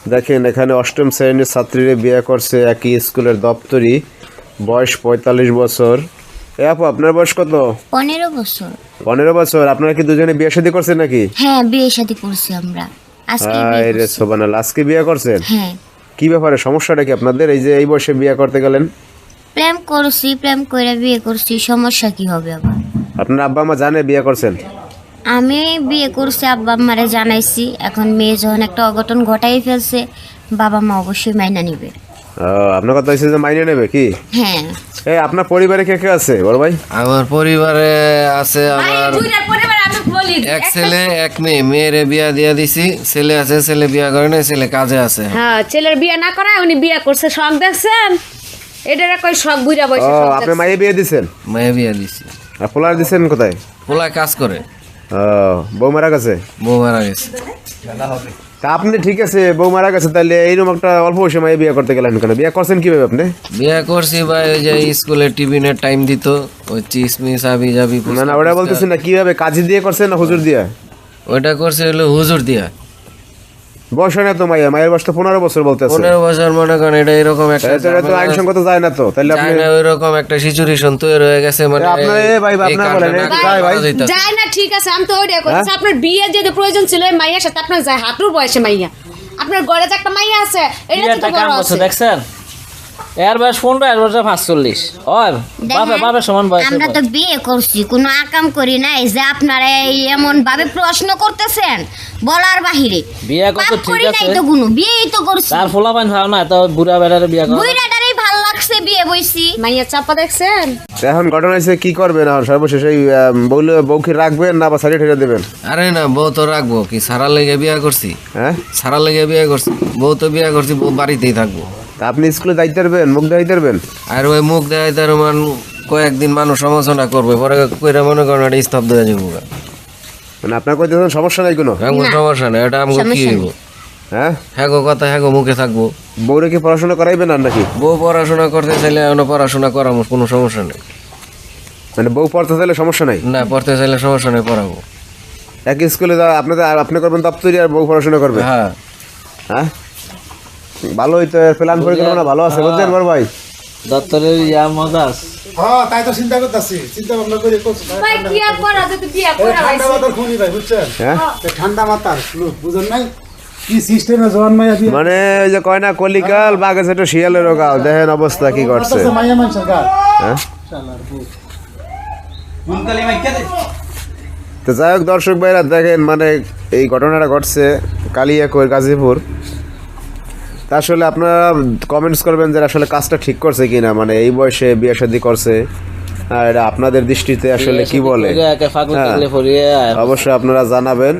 দেখেন এখানে অষ্টম শ্রেণীর ছাত্রীরা বিয়ে করছে একই স্কুলের দপ্তরি, বয়স ৪৫ বছর। এ আপু, আপনার বয়স কত? 15 বছর। 15 বছর। আপনারা কি দুজনে বিয়ে শাদী করছেন নাকি? হ্যাঁ, বিয়ে শাদী করছি আমরা আজকে। আরে সুবহানাল্লাহ, আজকে বিয়ে করছেন? হ্যাঁ। কি ব্যাপারে, সমস্যাটা কি আপনাদের? এই যে এই বয়সে বিয়ে করতে গেলেন? প্রেম করছি, প্রেম করে বিয়ে করছি, সমস্যা কি হবে আবার? আপনার আব্বা মা জানে বিয়ে করছেন? আমি বিয়ে করছি, আব্বা আম্মারে জানাইছি। এখন মেয়ে যখন একটা অঘটন ঘটাই ফেলছে, বাবা মা অবশ্যই মাইনা নিবে। আপনার কথা হচ্ছে যে মাইনে নেবে কি? হ্যাঁ। এই আপনার পরিবারে কে কে আছে বড় ভাই? আমার পরিবারে আছে আমার এক ছেলে এক মেয়ে। মেয়েরে বিয়া দিয়া দিছি। ছেলে আছে, ছেলে বিয়া করে না, ছেলে কাজে আছে। হ্যাঁ, ছেলের বিয়ে না করায় উনি বিয়ে করছে, শখ দেখছেন? এটার কই শখ বুঝা বসে। আপনি মাইয়ে বিয়ে দিছেন? মেয়ে বিয়া দিছি। আর পোলার দিছেন কোথায়? পোলায় কাজ করে। বউ মারা গেছে? বউ মারা গেছে। তা আপনি ঠিক আছে, বউ মারা গেছে, তাহলে এইরকম একটা অল্প বয়সে মাইয়ে বিয়ে করতে গেলেন কেন? বিয়ে করছেন কিভাবে আপনি? বিয়া করছি ভাই, ওই যে স্কুলে টিফিনের টাইম দিত, ওই চিসমিস আবি যাবি। না না, ওটা বলতেছি না, কিভাবে, কাজী দিয়ে করছেন না হুজুর দিয়া? ওইটা করছে হলো হুজুর দিয়া। বয়স হয় না তো মাইয়া, মায়ের বয়স তো 15 বছর বলতেছে। 15 বছর মনে করেন, এটা এরকম একটা এটা তো আইনসঙ্গত যায় না তো, তাহলে আপনি ওইরকম একটা সিচুয়েশন তৈরি হয়ে গেছে। মানে আপনার ভাই আপনার বলেন যায় ভাই? যায় না, ঠিক আছে, আমি তো ওইটাই কইছি। আপনার বিয়ে যদি প্রয়োজন ছিল এই মাইয়ার সাথে, আপনার যায় হাঁটুর বয়সে মাইয়া। আপনার ঘরে যে একটা মাইয়া আছে, এটা তো বড় আছে। দেখছেন এর বয়স 15, এর বয়স 45। ওর বাবা বাবার সমান বয়স। আমরা তো বিয়ে করছি, কোনো আকাম করি নাই যে আপনারা এই এমন ভাবে প্রশ্ন করতেছেন বলার বাহিরে। বিয়ে করতে পাপ ঠিক করি নাই আছে, তো, কোনো বিয়েই তো করছি। তার ফলাফল ভালো না, তো বুড়া বেড়ারে বিয়ে করে। বুইড়াটারই ভাল লাগছে, বিয়ে বইছি। মাইয়া চাপা দেখছেন? এখন ঘটনা হয়েছে, কি করবেন এখন সর্বশেষ? এই বউকে রাখবেন না বা সারি ঠেলে দেবেন? আরে না, বউ তো রাখবো কি, সারা লেগে বিয়া করছি। হ্যাঁ, সারা লেগে বিয়া করছি, বউ তো বিয়া করছি, বউ বাড়িতেই থাকবো। তা আপনি স্কুলে যাইতে পারবেন, মুখ দেখাইতে পারবেন? আর ওই মুখ দেয় তার কয়েকদিন মানুষ সমালোচনা করবে, পরে কইরা মনে করেন এটা স্তব্ধ হয়ে যাবো। মানে আপনার কইতে সমস্যা নাই কোনো? এমন সমস্যা নেই, এটা আমাকে কি সমস্যা হইব? হ্যাঁ, হ্যাঁ গো কথা, হ্যাঁ গো মুখে থাকবো। বউরে কি পড়াশোনা করাইবেন আর নাকি? বউ পড়াশোনা করতে চাইলে এখনো পড়াশোনা করাবো, কোনো সমস্যা নেই। মানে বউ পড়তে চাইলে সমস্যা নাই? না, পড়তে চাইলে সমস্যা নেই, পড়াবো। একই স্কুলে আপনি করবেন দপ্তরি আর বউ পড়াশোনা করবে? হ্যাঁ। হ্যাঁ, ভালোই তো, প্ল্যান পরিকল্পনা ভালো আছে বুঝছেন বড় ভাই? দত্তরের ইয়া মজা আছে। হ্যাঁ, তাই তো চিন্তা করতেছি, চিন্তা ভাবনা করে করছি। ভাই কি আর করা, যদি বিয়ে করা ঠান্ডা মাথার খুনি ভাই, বুঝছেন? হ্যাঁ, ঠান্ডা মাথার লোক, বুঝেন নাই কি সিস্টেমে জোয়ান মাইয়া বিয়ে মানে ওই যে কয় না কলিকাল বাঘে সেটা শিয়ালেরও গাল, দেখেন অবস্থা কি করছে। করতেছে মাইয়া মানুষের গা। হ্যাঁ, শালার বউ। তো যাই হোক দর্শক ভাইরা, দেখেন মানে এই ঘটনাটা ঘটছে কালিয়াকৈর গাজীপুর। তা আসলে আপনারা কমেন্টস করবেন যে আসলে কাজটা ঠিক করছে কিনা, মানে এই বয়সে বিয়ে শাদী করছে, আর এটা আপনাদের দৃষ্টিতে আসলে কি বলে? একে ফাঁকলে হ্যাঁ, টাকলে ফরিয়ে অবশ্যই আপনারা জানাবেন।